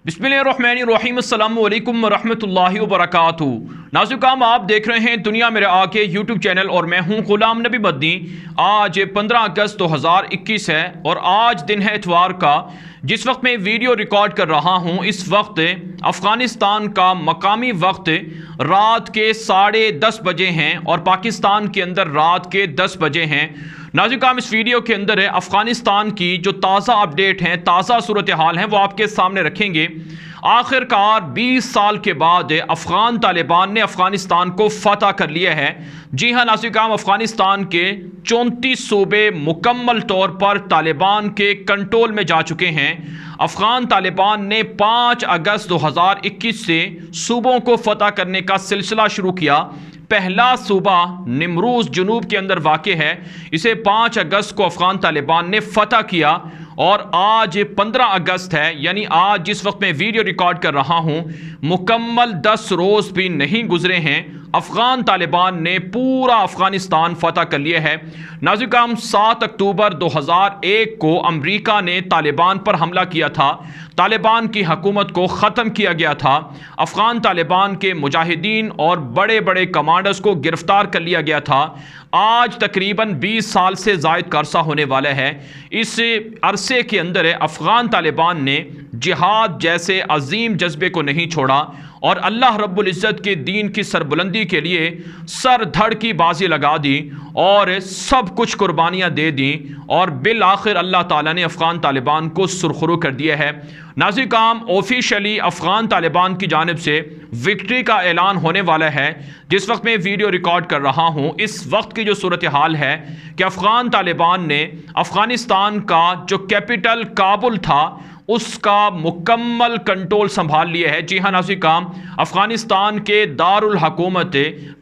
बिस्मिल्लाहिर्रहमानिर्रहीम अस्सलामु अलैकुम वरहमतुल्लाहि वबरकातुहू। नाज़िकाम, आप देख रहे हैं दुनिया मेरे आके यूट्यूब चैनल और मैं हूं गुलाम नबी मदनी। आज 15 अगस्त 2021 है और आज दिन है इतवार का। जिस वक्त मैं वीडियो रिकॉर्ड कर रहा हूं इस वक्त अफ़गानिस्तान का मकामी वक्त रात के 10:30 बजे हैं और पाकिस्तान के अंदर रात के 10 बजे हैं। नाज़िकाम, इस वीडियो के अंदर अफ़गानिस्तान की जो ताज़ा अपडेट हैं, ताज़ा सूरत हाल हैं, वो आपके सामने रखेंगे। आखिरकार 20 साल के बाद अफ़गान तालिबान ने अफ़गानिस्तान को फतह कर लिया है। जी हाँ नाज़िकाम, अफ़गानिस्तान के 34 सूबे मुकम्मल तौर पर तालिबान के कंट्रोल में जा चुके हैं। अफ़गान तालिबान ने 5 अगस्त 2021 से सूबों को फतह करने का सिलसिला शुरू किया। पहला सूबा निमरूज़ जुनूब के अंदर वाक़ है। इसे 5 अगस्त को अफ़गान तालिबान ने फतह किया और आज 15 अगस्त है, यानी आज जिस वक्त मैं वीडियो रिकॉर्ड कर रहा हूँ मुकम्मल 10 रोज़ भी नहीं गुजरे हैं, अफ़गान तालिबान ने पूरा अफ़गानिस्तान फतह कर लिया है। नाज़िकाम, 7 अक्टूबर 2001 को अमरीका ने तालिबान पर हमला किया था। तालिबान की हुकूमत को ख़त्म किया गया था। अफ़गान तालिबान के मुजाहिदीन और बड़े बड़े कमांडर्स को गिरफ़्तार कर लिया गया था। आज तकरीबन 20 साल से ज़ायद का अरसा होने वाला है। इस अरसे के अंदर अफ़गान तालिबान ने जिहाद जैसे अजीम जज्बे को नहीं छोड़ा और अल्लाह रब्बुल इज़्ज़त के दीन की सरबुलंदी के लिए सर धड़ की बाजी लगा दी और सब कुछ कुर्बानियाँ दे दी और बिल आखिर अल्लाह ताला ने अफ़गान तालिबान को सुरखरू कर दिया है। नाज़िकाम, ऑफिशियली अफ़गान तालिबान की जानिब से विक्ट्री का ऐलान होने वाला है। जिस वक्त मैं वीडियो रिकॉर्ड कर रहा हूँ इस वक्त की जो सूरत हाल है कि अफ़गान तालिबान ने अफ़गानिस्तान का जो कैपिटल काबुल था उसका मुकम्मल कंट्रोल संभाल लिया है। जी हाँ नाज़िकाम, अफ़गानिस्तान के दारुल हुकूमत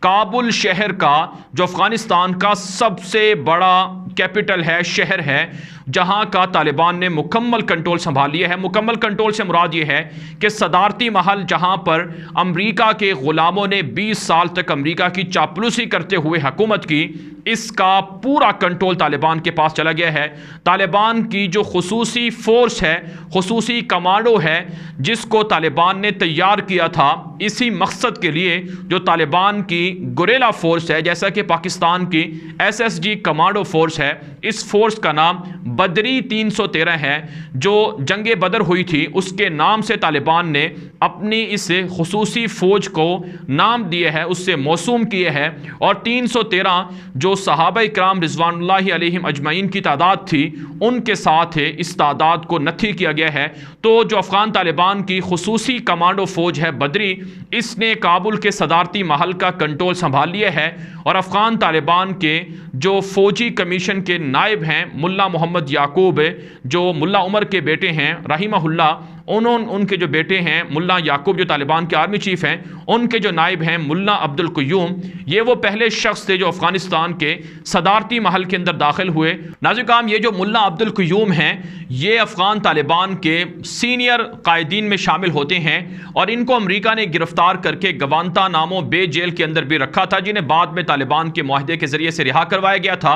काबुल शहर का जो अफ़गानिस्तान का सबसे बड़ा कैपिटल है, शहर है, जहां का तालिबान ने मुकम्मल कंट्रोल संभाल लिया है। मुकम्मल कंट्रोल से मुराद ये है कि सदारती महल जहां पर अमेरिका के ग़ुलामों ने 20 साल तक अमेरिका की चापलूसी करते हुए हुकूमत की, इसका पूरा कंट्रोल तालिबान के पास चला गया है। तालिबान की जो खुसूसी फ़ोर्स है, खुसूसी कमांडो है, जिसको तालिबान ने तैयार किया था इसी मकसद के लिए, जो तालिबान की गुरेला फ़ोर्स है, जैसा कि पाकिस्तान की SSG कमांडो फ़ोर्स है, इस फोर्स का नाम बदरी 313 है। जो जंगे बदर हुई थी उसके नाम से तालिबान ने अपनी इस खुसूसी फ़ौज को नाम दिया है, उससे मौसूम किए है। और 313 जो सहाबा इकराम रिज़वानुल्लाहि अलैहिम अजमईन की तादाद थी, उनके साथ इस तादाद को नथी किया गया है। तो जो अफ़गान तालिबान की खुसूसी कमांडो फ़ौज है बदरी, इसने काबुल के सदारती महल का कंट्रोल संभाल लिया है और अफ़गान तालिबान के जो फ़ौजी कमीशन के नायब हैं मुल्ला मोहम्मद याकूब, जो मुल्ला उमर के बेटे हैं रहीमहुल्लाह, उनके जो बेटे हैं मुल्ला याकूब जो तालिबान के आर्मी चीफ हैं, उनके जो नायब हैं मुल्ला अब्दुल क़य्यूम, ये वो पहले शख्स थे जो अफ़गानिस्तान के सदारती महल के अंदर दाखिल हुए। नाज़िकाम, ये जो मुल्ला अब्दुल क़य्यूम हैं ये अफ़गान तालिबान के सीनियर कायदीन में शामिल होते हैं और इनको अमेरिका ने गिरफ़्तार करके गवांता नामो बे जेल के अंदर भी रखा था, जिन्हें बाद में तालिबान के मुआहदे के ज़रिए से रिहा करवाया गया था।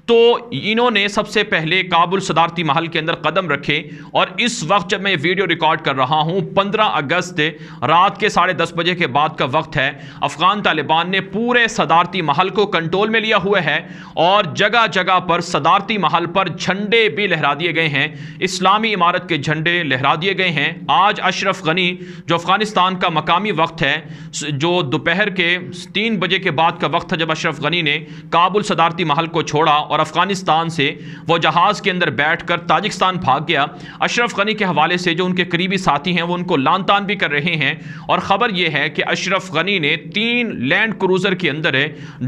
तो इन्होंने सबसे पहले काबुल सदारती महल के अंदर कदम रखे और इस वक्त जब मैं वीडियो रिकॉर्ड कर रहा हूं 15 अगस्त रात के 10:30 बजे के बाद का वक्त है, अफ़गान तालिबान ने पूरे सदारती महल को कंट्रोल में लिया हुआ है और जगह जगह पर सदारती महल पर झंडे भी लहरा दिए गए हैं, इस्लामी इमारत के झंडे लहरा दिए गए हैं। आज अशरफ गनी, जो अफ़गानिस्तान का मकामी वक्त है, जो दोपहर के 3 बजे के बाद का वक्त था जब अशरफ गनी ने काबुल सदारती महल को छोड़ा और अफ़गानिस्तान से वो जहाज़ के अंदर बैठकर ताजिकिस्तान भाग गया। अशरफ गनी के हवाले से जो उनके करीबी साथी हैं वो उनको लान तान भी कर रहे हैं और ख़बर यह है कि अशरफ गनी ने 3 लैंड क्रूज़र के अंदर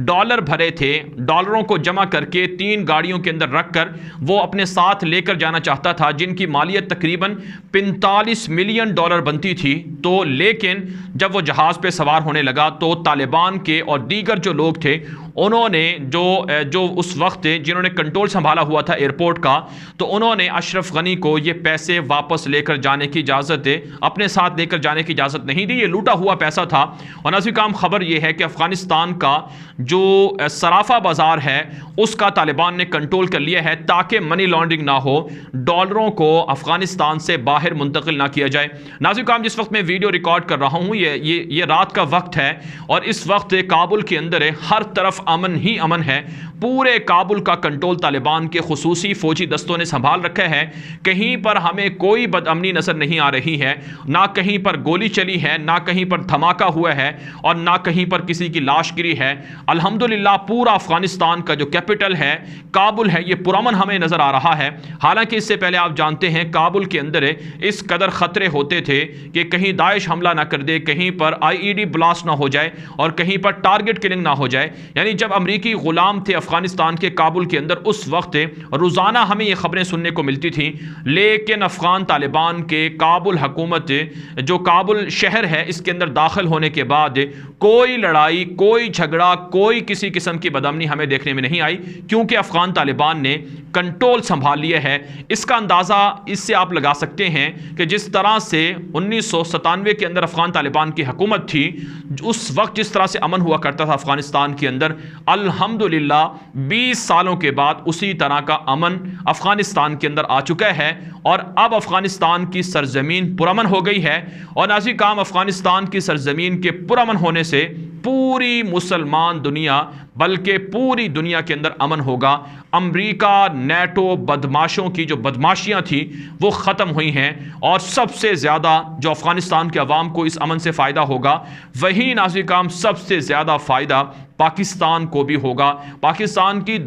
डॉलर भरे थे। डॉलरों को जमा करके 3 गाड़ियों के अंदर रखकर वो अपने साथ लेकर जाना चाहता था, जिनकी मालियत तकरीबन $45 मिलियन बनती थी। तो लेकिन जब वो जहाज़ पे सवार होने लगा तो तालिबान के और दीगर जो लोग थे उन्होंने जो उस वक्त जिन्होंने कंट्रोल संभाला हुआ था एयरपोर्ट का, तो उन्होंने अशरफ गनी को ये पैसे वापस लेकर जाने की इजाज़त, अपने साथ लेकर जाने की इजाज़त नहीं दी। ये लूटा हुआ पैसा था। और नाज़रीन काम खबर ये है कि अफ़गानिस्तान का जो सराफा बाज़ार है उसका तालिबान ने कंट्रोल कर लिया है ताकि मनी लॉन्ड्रिंग ना हो, डॉलरों को अफ़गानिस्तान से बाहर मुंतकिल ना किया जाए। नाज़रीन काम जिस वक्त मैं वीडियो रिकॉर्ड कर रहा हूँ ये रात का वक्त है और इस वक्त काबुल के अंदर हर तरफ अमन ही अमन है। पूरे काबुल का कंट्रोल तालिबान के खुसूसी फौजी दस्तों ने संभाल रखा है। कहीं पर हमें कोई बदअमनी नजर नहीं आ रही है, ना कहीं पर गोली चली है, ना कहीं पर धमाका हुआ है और ना कहीं पर किसी की लाश गिरी है। अल्हम्दुलिल्लाह पूरा अफगानिस्तान का जो कैपिटल है काबुल है, ये पुरअमन हमें नजर आ रहा है। हालांकि इससे पहले आप जानते हैं काबुल के अंदर इस कदर खतरे होते थे कि कहीं दाइश हमला ना कर दे, कहीं पर IED ब्लास्ट ना हो जाए और कहीं पर टारगेट किलिंग ना हो जाए। यानी जब अमरीकी गुलाम थे अफगानिस्तान के काबुल के अंदर, उस वक्त रोजाना हमें ये खबरें सुनने को मिलती थी। लेकिन अफगान तालिबान के काबुल हुकूमत, जो काबुल शहर है, इसके अंदर दाखिल होने के बाद कोई लड़ाई, कोई झगड़ा, कोई किसी किस्म की बदअमनी हमें देखने में नहीं आई, क्योंकि अफगान तालिबान ने कंट्रोल संभाल लिया है। इसका अंदाज़ा इससे आप लगा सकते हैं कि जिस तरह से 1997 के अंदर अफगान तालिबान की हुकूमत थी, उस वक्त जिस तरह से अमन हुआ करता था अफगानिस्तान के अंदर, अल्हम्दुलिल्लाह 20 सालों के बाद उसी तरह का अमन अफगानिस्तान के अंदर आ चुका है और अब अफगानिस्तान की सरजमीन पुरअमन हो गई है। और नाज़रीन काम अफगानिस्तान की सरजमीन के पुरअमन होने से पूरी मुसलमान दुनिया, बल्कि पूरी दुनिया के अंदर अमन होगा। अमरीका, नेटो, बदमाशों की जो बदमाशियां थी वो ख़त्म हुई हैं और सबसे ज़्यादा जो अफ़गानिस्तान के अवाम को इस अमन से फ़ायदा होगा, वही नाज़रीन काम सबसे ज़्यादा फ़ायदा पाकिस्तान को भी होगा। पाकिस्तान की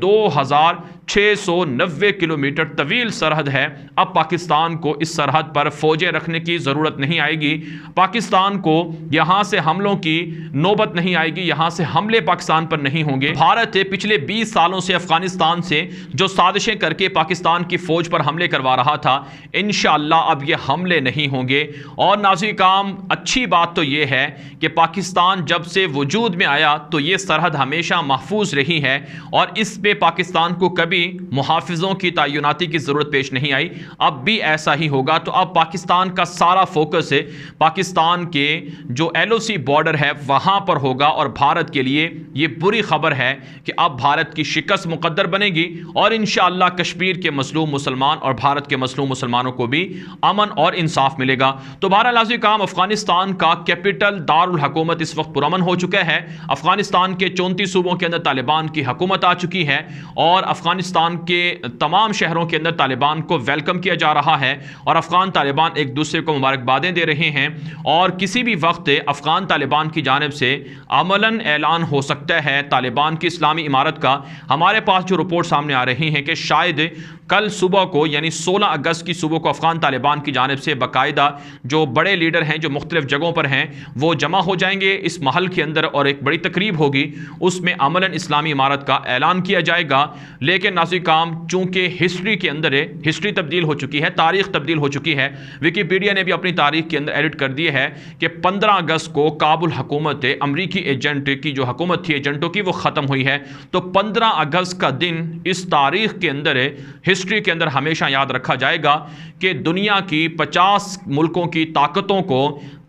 2690 किलोमीटर तवील सरहद है। अब पाकिस्तान को इस सरहद पर फ़ौजें रखने की ज़रूरत नहीं आएगी। पाकिस्तान को यहाँ से हमलों की नौबत नहीं आएगी, यहाँ से हमले पाकिस्तान पर नहीं होंगे। भारत पिछले 20 सालों से अफ़गानिस्तान से जो साजिशें करके पाकिस्तान की फ़ौज पर हमले करवा रहा था, इंशाअल्लाह अब ये हमले नहीं होंगे। और नाज़रीन काम अच्छी बात तो ये है कि पाकिस्तान जब से वजूद में आया तो ये सरहद हमेशा महफूज रही है और इस पे पाकिस्तान को कभी मुहाफिजों की तैनाती की ज़रूरत पेश नहीं आई। अब भी ऐसा ही होगा। तो अब पाकिस्तान का सारा फोकस है पाकिस्तान के जो LOC बॉर्डर है वहाँ पर होगा। और भारत के लिए ये बुरी खबर है कि अब भारत की शिकस्त मुकद्दर बनेगी और इंशाअल्लाह कश्मीर के मजलूम मुसलमान और भारत के मजलूम मुसलमानों को भी अमन और इंसाफ मिलेगा। तो बहरहाल नाज़रीन काम अफगानिस्तान का कैपिटल दारुल हुकूमत इस वक्त पुरअमन हो चुका है। अफगानिस्तान के 34 सूबों के अंदर तालिबान की हुकूमत आ चुकी है और अफगानिस्तान के तमाम शहरों के अंदर तालिबान को वेलकम किया जा रहा है और अफगान तालिबान एक दूसरे को मुबारकबादें दे रहे हैं। और किसी भी वक्त अफगान तालिबान की जानिब से अमलन ऐलान हो सकता है तालिबान की इस्लामी इमारत का। हमारे पास जो रिपोर्ट सामने आ रही है कि शायद कल सुबह को यानी 16 अगस्त की सुबह को अफगान तालिबान की जानिब से बाकायदा जो बड़े लीडर हैं जो मुख्तलिफ जगहों पर हैं वो जमा हो जाएंगे इस महल के अंदर और एक बड़ी तकरीब होगी, उसमें अमलन इस्लामी इमारत का ऐलान किया जाएगा। लेकिन नाज़रीन काम चूँकि हिस्ट्री के अंदर है, हिस्ट्री तब्दील हो चुकी है, तारीख़ तब्दील हो चुकी है। विकीपीडिया ने भी अपनी तारीख़ के अंदर एडिट कर दी है कि 15 अगस्त को काबुल हुकूमत अमरीकी एजेंट की जो हुकूमत थी एजेंटों की वो ख़त्म हुई है। तो 15 अगस्त का दिन इस तारीख़ के अंदर हिस्ट्री के अंदर हमेशा याद रखा जाएगा कि दुनिया की 50 मुल्कों की ताकतों को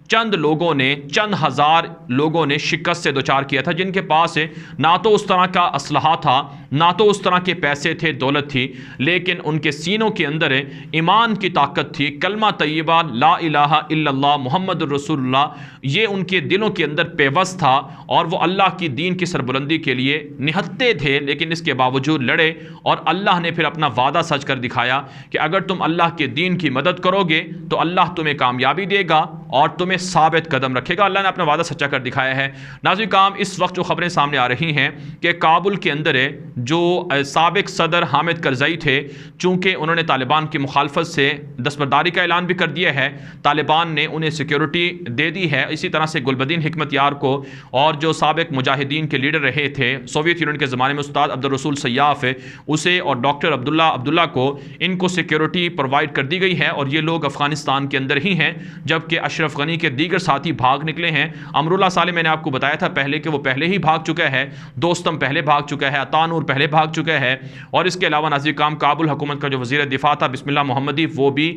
चंद लोगों ने, चंद हज़ार लोगों ने शिकस्त से दोचार किया था, जिनके पास ना तो उस तरह का असलहा था, ना तो उस तरह के पैसे थे, दौलत थी, लेकिन उनके सीनों के अंदर ईमान की ताकत थी। कलमा तय्यबा ला इलाहा इल्लल्लाह मुहम्मदुर रसूलुल्लाह ये उनके दिलों के अंदर पेवस्त था और वो अल्लाह की दीन की सरबुलंदी के लिए निहत्ते थे। लेकिन इसके बावजूद लड़े और अल्लाह ने फिर अपना वादा सच कर दिखाया कि अगर तुम अल्लाह के दीन की मदद करोगे तो अल्लाह तुम्हें कामयाबी देगा और तुम्हें साबित कदम रखेगा। अल्लाह ने अपना वादा सच्चा कर दिखाया है। नाज़रीन काम इस वक्त जो खबरें सामने आ रही हैं कि काबुल के अंदर जो साबिक सदर हामिद करज़ई थे, चूँकि उन्होंने तालिबान की मुखालफत से दस्तबरदारी का ऐलान भी कर दिया है, तालिबान ने उन्हें सिक्योरिटी दे दी है। इसी तरह से गुलबदीन हिकमतयार को और जो साबिक मुजाहिदीन के लीडर रहे थे सोवियत यूनियन के ज़माने में उस्ताद अब्दुल रसूल सयाफ़ उसे और डॉक्टर अब्दुल्ला को इनको सिक्योरिटी प्रोवाइड कर दी गई है और ये लोग अफ़गानिस्तान के अंदर ही हैं। जबकि अशरफ गनी के दीगर साथी भाग निकले हैं। अमरुल्लाह साले मैंने आपको बताया था पहले कि वो पहले ही भाग चुका है, दोस्तम पहले भाग चुका है, अतानूर पहले भाग चुका है, और इसके अलावा नाज़िर काम काबुल हुकूमत का जो वज़ीर दिफा था बिस्मिल्लाह मोहम्मदी वो भी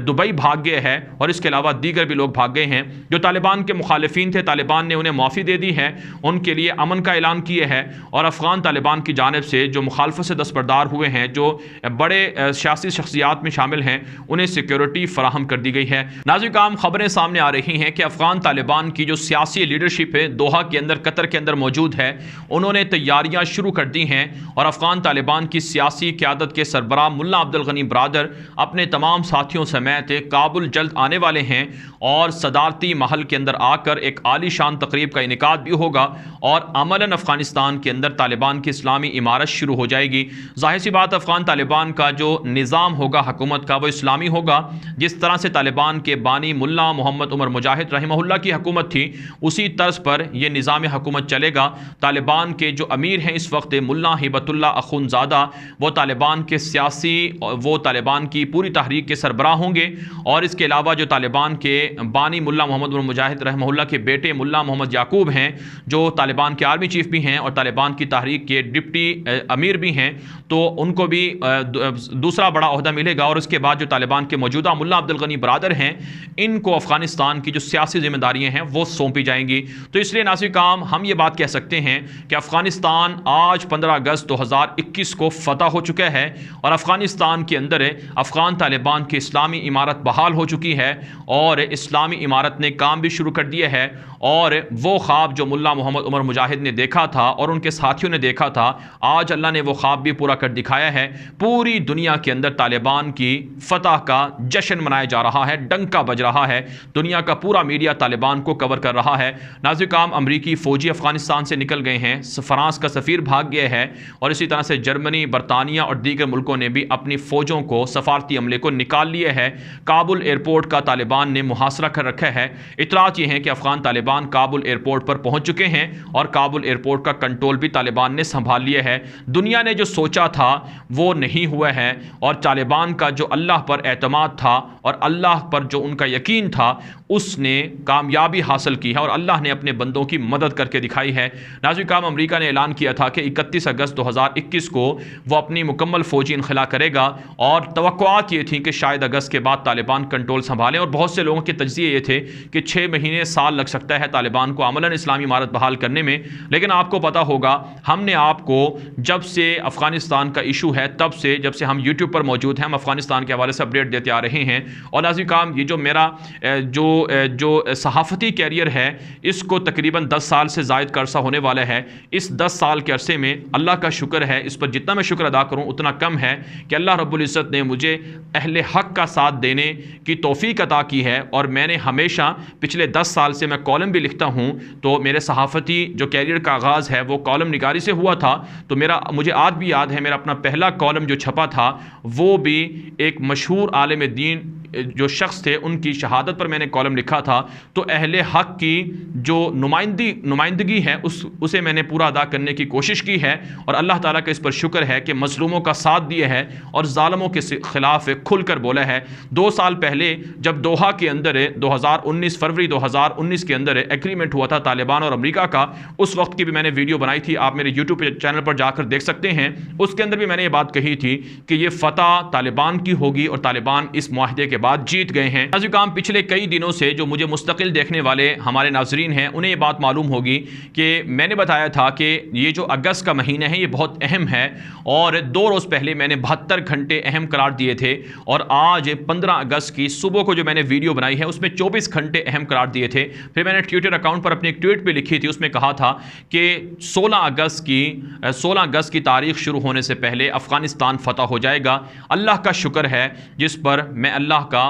दुबई भाग गए है, और इसके अलावा दीगर भी लोग भाग गए हैं। जो तालिबान के मुखालिफिन थे, तालिबान ने उन्हें माफ़ी दे दी है, उनके लिए अमन का ऐलान किए है, और अफ़गान तालिबान की जानिब से जो मुखालफत से दस्तबरदार हुए हैं, जो बड़े सियासी शख्सियात में शामिल हैं, उन्हें सिक्योरिटी फराहम कर दी गई है। नाज़िर काम खबरें सामने आ रही हैं कि अफ़गान तालिबान की जो सियासी लीडरशिप है दोहा के अंदर, कतर के अंदर मौजूद है, उन्होंने तैयारियां शुरू कर दी हैं, और अफ़गान तालिबान की सियासी क़यादत के सरबराह मुल्ला अब्दुल गनी बरादर अपने तमाम साथियों समेत काबुल जल्द आने वाले हैं, और सदारती महल के अंदर आकर एक आलीशान तकरीब का इनेकाद भी होगा, और अमलन अफ़गानिस्तान के अंदर तालिबान की इस्लामी इमारत शुरू हो जाएगी। जाहिर सी बात, अफ़गान तालिबान का जो निज़ाम होगा हुकूमत का वो इस्लामी होगा। जिस तरह से तालिबान के बानी मुल्ला मोहम्मद उमर मुजाहिद रहमहुल्लाह की हुकूमत थी, उसी तर्ज पर यह निज़ाम हुकूमत चलेगा। तालिबान के जो अमीर हैं इस वक्त मुल्ला हिबतुल्लाह अखुनज़ादा, वो तालिबान के सियासी, वो तालिबान की पूरी तहरीक के सरबराह होंगे, और इसके अलावा जो तालिबान के बानी मुल्ला मोहम्मद उमर मुजाहिद रहमहुल्लाह के बेटे मुल्ला मोहम्मद याकूब हैं, जो तालिबान के आर्मी चीफ भी हैं और तालिबान की तहरीक के डिप्टी अमीर भी हैं, तो उनको भी दूसरा बड़ा ओहदा मिलेगा। और उसके बाद जो तालिबान के मौजूदा मुल्ला अब्दुल गनी बरादर हैं, इनको अफ़गानिस्तान की जो सियासी जिम्मेदारियाँ हैं वो सौंपी जाएंगी। तो इसलिए नाज़िर काम हम ये बात कह सकते हैं कि अफ़गानिस्तान आज 15 अगस्त 2021 को फ़तह हो चुका है, और अफ़गानिस्तान के अंदर अफ़गान तालिबान की इस्लामी इमारत बहाल हो चुकी है, और इस्लामी इमारत ने काम भी शुरू कर दिया है। और वो ख्वाब जो मुल्ला मोहम्मद उमर मुजाहिद ने देखा था और उनके साथियों ने देखा था, आज अल्लाह ने वो ख्वाब भी पूरा कर दिखाया है। पूरी दुनिया के अंदर तालिबान की फ़तह का जश्न मनाया जा रहा है, डंका बज रहा है, दुनिया का पूरा मीडिया तालिबान को कवर कर रहा है। नाज़िर काम अमरीकी फ़ौजी अफ़गानिस्तान से निकल गए हैं, फ्रांस का सफ़ीर भाग गया है, और इसी तरह से जर्मनी, बरतानिया और दीगर मुल्कों ने भी अपनी फ़ौजों को, सफारती अमले को निकाल लिया है। काबुल एयरपोर्ट का तालिबान ने मुहासरा कर रखा है। इतलात ये हैं कि अफ़गान तालिबान काबुल एयरपोर्ट पर पहुंच चुके हैं, और काबुल एयरपोर्ट का कंट्रोल भी तालिबान ने संभाल लिया है। दुनिया ने जो सोचा था वो नहीं हुआ है, और तालिबान का जो अल्लाह पर एतमाद था और अल्लाह पर जो उनका यकीन था, उसने कामयाबी हासिल की है, और अल्लाह ने अपने बंदों की मदद करके दिखाई है। नाज़िर काम अमेरिका ने ऐलान किया था कि 31 अगस्त 2021 को वो अपनी मुकम्मल फ़ौजी इनखला करेगा, और तवक्कुआत ये थी कि शायद अगस्त के बाद तालिबान कंट्रोल संभालें, और बहुत से लोगों के तज्ज़िये ये थे कि 6 महीने साल लग सकता है तालिबान को अमलन इस्लामी इमारत बहाल करने में। लेकिन आपको पता होगा, हमने आपको जब से अफ़गानिस्तान का इशू है, तब से जब से हम यूट्यूब पर मौजूद हैं, हम अफ़गानिस्तान के हवाले से अपडेट देते आ रहे हैं। और नाज़िर काम ये जो मेरा जो सहाफ़ती कैरियर है, इसको तकरीबन 10 साल से ज़ायद का अरसा होने वाला है। इस 10 साल के अरसे में अल्लाह का शुक्र है, इस पर जितना मैं शुक्र अदा करूँ उतना कम है कि अल्लाह रब्बुल इज़्ज़त ने मुझे अहले हक़ का साथ देने की तौफ़ीक अता की है। और मैंने हमेशा पिछले 10 साल से मैं कॉलम भी लिखता हूँ, तो मेरे सहाफ़ती जो कैरियर का आगाज़ है वो कॉलम निगारी से हुआ था। तो मुझे आज भी याद है, मेरा अपना पहला कॉलम जो छपा था वो भी एक मशहूर आलिम दीन जो शख्स थे उनकी शहादत पर मैंने कॉलम लिखा था। तो अहले हक़ की जो नुमाइंदगी है उसे मैंने पूरा अदा करने की कोशिश की है, और अल्लाह ताला का इस पर शुक्र है कि मज़लूमों का साथ दिया है और ज़ालिमों के ख़िलाफ़ खुलकर बोला है। 2 साल पहले जब दोहा के अंदर 2019 फरवरी 2019 के अंदर एग्रीमेंट हुआ था तालिबान और अमेरिका का, उस वक्त की भी मैंने वीडियो बनाई थी, आप मेरे यूट्यूब चैनल पर जाकर देख सकते हैं। उसके अंदर भी मैंने ये बात कही थी कि ये फ़तह तालिबान की होगी, और तालिबान इस मुआहदे के बाद जीत गए हैं। नाज़िर काम पिछले कई दिनों से जो मुझे मुस्तकिल देखने वाले हमारे नाज़रीन हैं उन्हें ये बात मालूम होगी कि मैंने बताया था कि ये जो अगस्त का महीना है ये बहुत अहम है, और 2 रोज़ पहले मैंने 72 घंटे अहम करार दिए थे, और आज 15 अगस्त की सुबह को जो मैंने वीडियो बनाई है उसमें 24 घंटे अहम करार दिए थे। फिर मैंने ट्विटर अकाउंट पर अपनी एक ट्वीट भी लिखी थी, उसमें कहा था कि 16 अगस्त की तारीख शुरू होने से पहले अफ़गानिस्तान फ़तह हो जाएगा। अल्लाह का शुक्र है जिस पर मैं अल्लाह का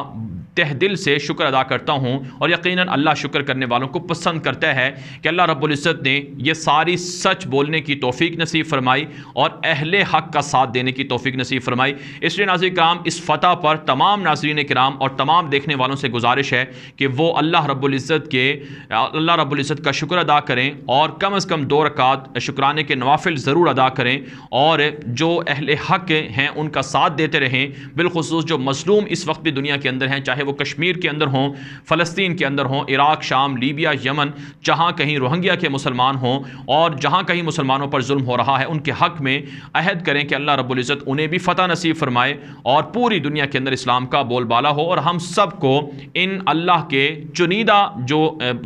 तह दिल से शुक्र अदा करता हूँ, और यकीनन अल्लाह शुक्र करने वालों को पसंद करता है कि अल्लाह रब्बुल इज़्ज़त ने यह सारी सच बोलने की तौफीक नसीब फरमाई और अहले हक़ का साथ देने की तौफीक नसीब फरमाई। इसलिए नाज़रीन किराम, इस फ़तह पर तमाम नाज़रीन किराम और तमाम देखने वालों से गुजारिश है कि वो अल्लाह रब्बुल इज़्ज़त का शुक्र अदा करें, और कम अज़ कम 2 रकात शुक्राने के नवाफिल ज़रूर अदा करें, और जो अहले हक़ हैं उनका साथ देते रहें। बिलखुसूस जो मज़लूम इस वक्त भी दुनिया के अंदर हैं, चाहे वो कश्मीर के अंदर हों, फ़लस्तीन के अंदर हों, इराक, शाम, लीबिया, यमन, जहाँ कहीं रोहिंग्या के मुसलमान हों और जहाँ कहीं मुसलमानों पर जुल्म हो रहा है, उनके हक़ में अहद करें कि अल्लाह रब्बुल इज़्ज़त उन्हें भी फ़तह नसीब फरमाए और पूरी दुनिया के अंदर इस्लाम का बोलबाला हो और हम सब को इन अल्लाह के चुनीदा जो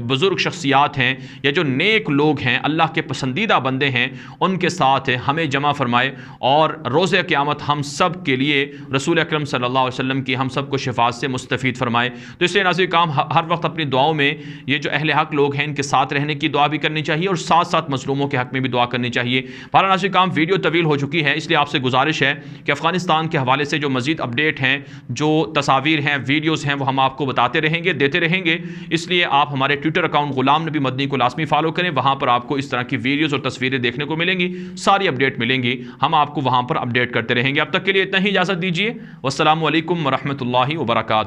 बुज़ुर्ग शख्सियात हैं या जो नेक लोग हैं, अल्लाह के पसंदीदा बंदे हैं, उनके साथ हमें जमा फरमाए और रोज़े क़यामत हम सब के लिए रसूल अकरम सल्लल्लाहु अलैहि वसल्लम की हम सब को शिफात से मुस्तफ़ीद फरमाए। तो इसलिए नाज़रीन काम हर वक्त अपनी दुआओं में ये जो अहले हक़ लोग हैं इनके साथ रहने की दुआ भी करनी चाहिए और साथ साथ मज़लूमों के हक़ में भी दुआ करनी चाहिए। बारह नाज़रीन काम वीडियो तवील हो चुकी है, इसलिए आपसे गुजारिश है कि अफ़गानिस्तान के हवाले से जो मज़ीद अपडेट हैं, जो तस्वीर हैं, वीडियोज़ हैं, वो हम आपको बताते रहेंगे, देते रहेंगे। इसलिए आप हमारे ट्विटर अकाउंट ग़ुलाम नबी मदनी को लाज़मी फॉलो करें, वहाँ पर आपको इस तरह की वीडियोज़ और तस्वीरें देखने को मिलेंगी, सारी अपडेट मिलेंगी, हम आपको वहाँ पर अपडेट करते रहेंगे। अब तक के लिए इतना ही इजाज़त दीजिए। वस्सलामु अलैकुम वरहमतुल्लाहि वबरकातुहू।